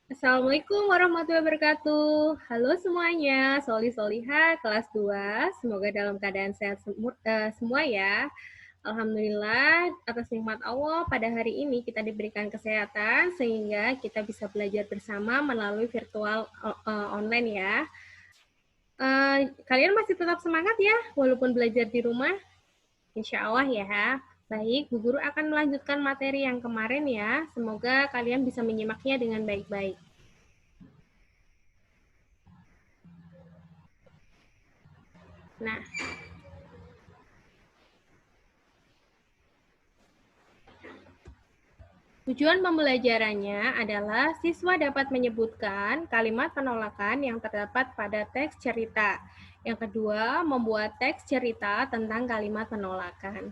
Assalamualaikum warahmatullahi wabarakatuh. Halo semuanya, Soliha kelas 2. Semoga dalam keadaan sehat semua ya. Alhamdulillah atas nikmat Allah pada hari ini kita diberikan kesehatan sehingga kita bisa belajar bersama melalui virtual online ya. Kalian masih tetap semangat ya walaupun belajar di rumah? Insya Allah ya. Baik, Bu Guru akan melanjutkan materi yang kemarin ya. Semoga kalian bisa menyimaknya dengan baik-baik. Nah, tujuan pembelajarannya adalah siswa dapat menyebutkan kalimat penolakan yang terdapat pada teks cerita. Yang kedua, membuat teks cerita tentang kalimat penolakan.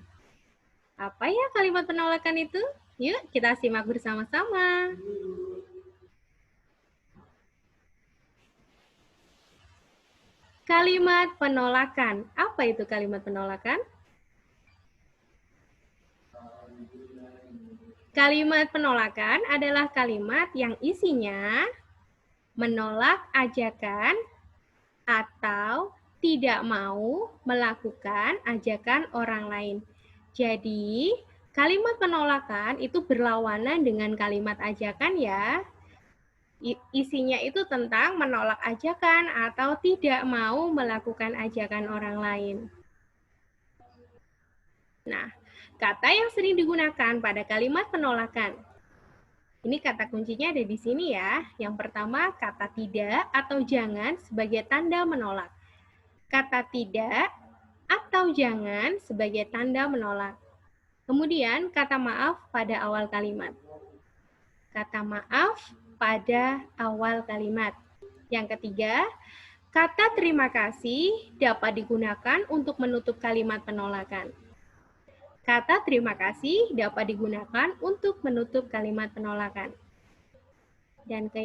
Apa ya kalimat penolakan itu? Yuk kita simak bersama-sama. Kalimat penolakan. Apa itu kalimat penolakan? Kalimat penolakan adalah kalimat yang isinya menolak ajakan atau tidak mau melakukan ajakan orang lain. Jadi, kalimat penolakan itu berlawanan dengan kalimat ajakan ya. Isinya itu tentang menolak ajakan atau tidak mau melakukan ajakan orang lain. Nah, kata yang sering digunakan pada kalimat penolakan. Ini kata kuncinya ada di sini ya. Yang pertama, kata tidak atau jangan sebagai tanda menolak. Kata tidak atau jangan sebagai tanda menolak. Kemudian, kata maaf pada awal kalimat. Kata maaf pada awal kalimat. Yang ketiga, kata terima kasih dapat digunakan untuk menutup kalimat penolakan. Kata terima kasih dapat digunakan untuk menutup kalimat penolakan. Dan kata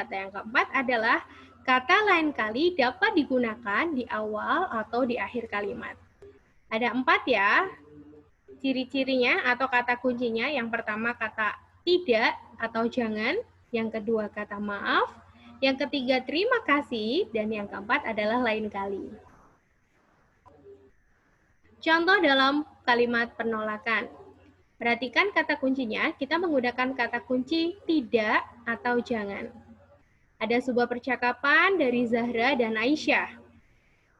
yang keempat adalah kata lain kali dapat digunakan di awal atau di akhir kalimat. Ada 4 ya, ciri-cirinya atau kata kuncinya. Yang pertama kata tidak atau jangan, yang kedua kata maaf, yang ketiga terima kasih, dan yang keempat adalah lain kali. Contoh dalam kalimat penolakan. Perhatikan kata kuncinya, kita menggunakan kata kunci tidak atau jangan. Ada sebuah percakapan dari Zahra dan Aisyah.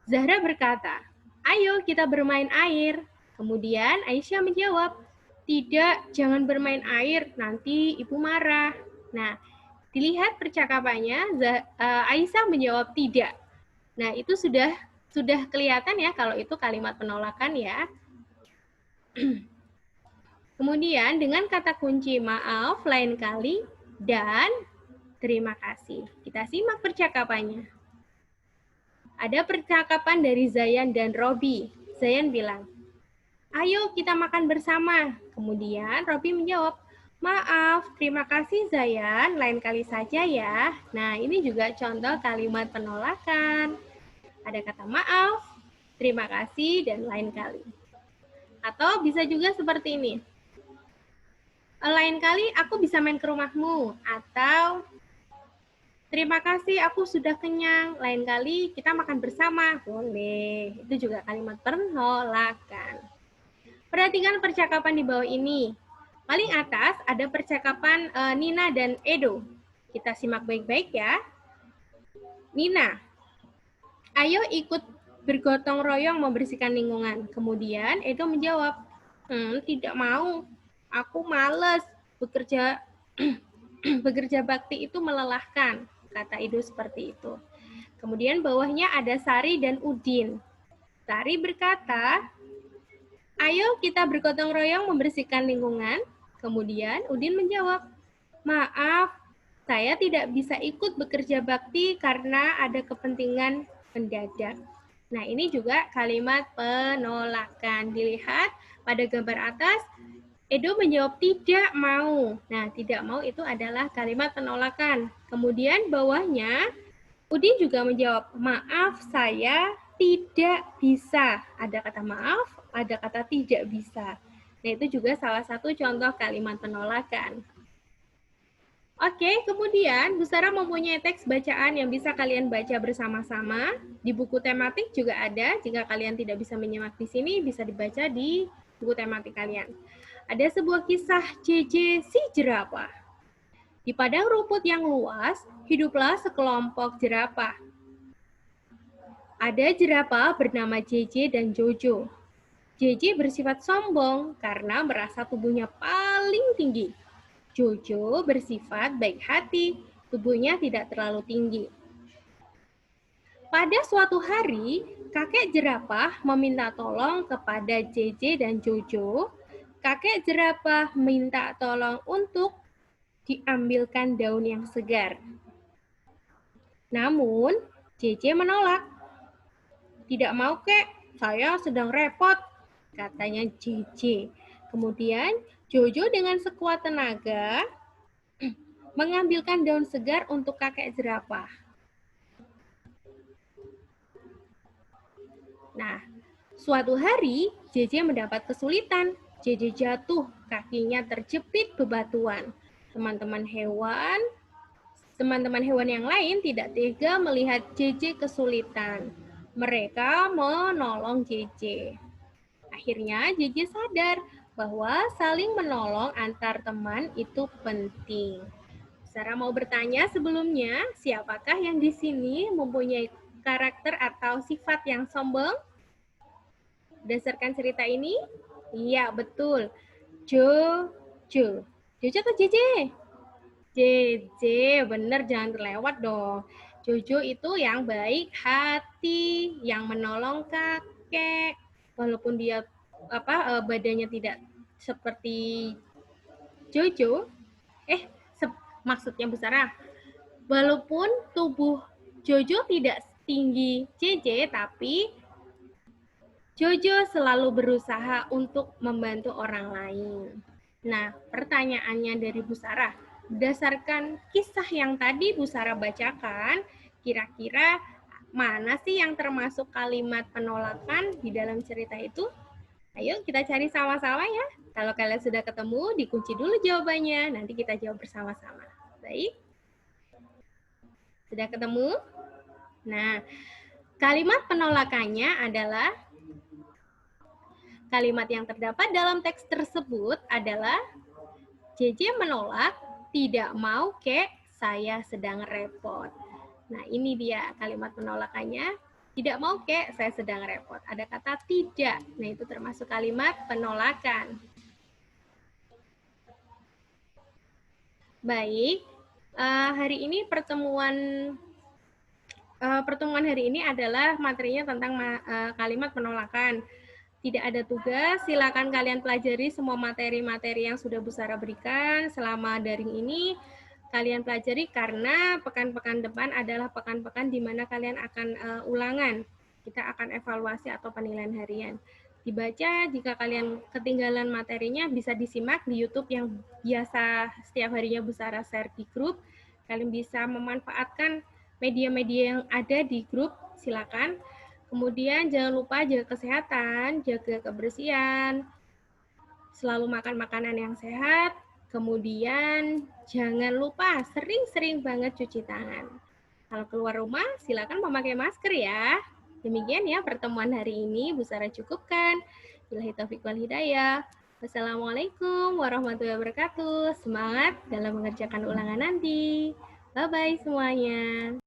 Zahra berkata, "Ayo kita bermain air." Kemudian Aisyah menjawab, "Tidak, jangan bermain air, nanti ibu marah." Nah, dilihat percakapannya, Aisyah menjawab tidak. Nah, itu sudah kelihatan ya kalau itu kalimat penolakan ya. Kemudian dengan kata kunci maaf lain kali dan terima kasih. Kita simak percakapannya. Ada percakapan dari Zayan dan Robi. Zayan bilang, "Ayo kita makan bersama." Kemudian Robi menjawab, "Maaf, terima kasih Zayan, lain kali saja ya." Nah, ini juga contoh kalimat penolakan. Ada kata maaf, terima kasih, dan lain kali. Atau bisa juga seperti ini. "Lain kali aku bisa main ke rumahmu." Atau "Terima kasih, aku sudah kenyang. Lain kali kita makan bersama." Boleh. Itu juga kalimat penolakan. Perhatikan percakapan di bawah ini. Paling atas ada percakapan Nina dan Edo. Kita simak baik-baik ya. Nina, "Ayo ikut bergotong royong membersihkan lingkungan." Kemudian Edo menjawab, "Tidak mau. Aku malas. Bekerja bekerja bakti itu melelahkan." Kata Edo seperti itu. Kemudian bawahnya ada Sari dan Udin. Sari berkata, "Ayo kita bergotong royong membersihkan lingkungan." Kemudian Udin menjawab, "Maaf, saya tidak bisa ikut bekerja bakti karena ada kepentingan mendadak." Nah, ini juga kalimat penolakan. Dilihat pada gambar atas, Edo menjawab tidak mau. Nah, tidak mau itu adalah kalimat penolakan. Kemudian bawahnya, Udin juga menjawab, "Maaf, saya tidak bisa." Ada kata maaf, ada kata tidak bisa. Nah, itu juga salah satu contoh kalimat penolakan. Oke, kemudian Bu Sarah mempunyai teks bacaan yang bisa kalian baca bersama-sama. Di buku tematik juga ada. Jika kalian tidak bisa menyimak di sini, bisa dibaca di buku tematik kalian. Ada sebuah kisah JJ si jerapah. Di padang rumput yang luas, hiduplah sekelompok jerapah. Ada jerapah bernama JJ dan Jojo. JJ bersifat sombong karena merasa tubuhnya paling tinggi. Jojo bersifat baik hati, tubuhnya tidak terlalu tinggi. Pada suatu hari, kakek jerapah meminta tolong kepada JJ dan Jojo. Kakek jerapah minta tolong untuk diambilkan daun yang segar. Namun, JJ menolak. Tidak mau, kek, saya sedang repot, katanya JJ. Kemudian, Jojo dengan sekuat tenaga mengambilkan daun segar untuk kakek jerapah. Nah, suatu hari JJ mendapat kesulitan. JJ jatuh, kakinya terjepit bebatuan. Teman-teman hewan yang lain tidak tega melihat JJ kesulitan. Mereka menolong JJ. Akhirnya JJ sadar bahwa saling menolong antar teman itu penting. Sarah mau bertanya sebelumnya, siapakah yang di sini mempunyai karakter atau sifat yang sombong? Berdasarkan cerita ini? Iya, betul. Jojo. Jojo atau JJ? JJ, bener, jangan terlewat dong. Jojo itu yang baik hati, yang menolong kakek, walaupun dia badannya tidak seperti Jojo. Maksudnya Bu Sarah, walaupun tubuh Jojo tidak tinggi JJ, tapi Jojo selalu berusaha untuk membantu orang lain. Nah, pertanyaannya dari Bu Sarah, berdasarkan kisah yang tadi Bu Sarah bacakan, kira-kira mana sih yang termasuk kalimat penolakan di dalam cerita itu? Ayo kita cari sama-sama ya. Kalau kalian sudah ketemu, dikunci dulu jawabannya. Nanti kita jawab bersama-sama. Baik? Sudah ketemu? Nah, kalimat penolakannya adalah kalimat yang terdapat dalam teks tersebut adalah JJ menolak, tidak mau, kek, saya sedang repot. Nah, ini dia kalimat penolakannya. Tidak mau, kek, saya sedang repot. Ada kata tidak. Nah, itu termasuk kalimat penolakan. Baik, hari ini pertemuan hari ini adalah materinya tentang kalimat penolakan. Tidak ada tugas, silakan kalian pelajari semua materi-materi yang sudah Bu Sarah berikan selama daring ini. Kalian pelajari karena pekan-pekan depan adalah pekan-pekan di mana kalian akan ulangan. Kita akan evaluasi atau penilaian harian. Dibaca, jika kalian ketinggalan materinya bisa disimak di YouTube yang biasa setiap harinya Bu Sarah share di grup. Kalian bisa memanfaatkan media-media yang ada di grup, silakan. Kemudian jangan lupa jaga kesehatan, jaga kebersihan, selalu makan makanan yang sehat. Kemudian jangan lupa sering-sering banget cuci tangan. Kalau keluar rumah silakan memakai masker ya. Demikian ya pertemuan hari ini Bu Sarah cukupkan. Billahi taufiq wal hidayah. Wassalamualaikum warahmatullahi wabarakatuh. Semangat dalam mengerjakan ulangan nanti. Bye-bye semuanya.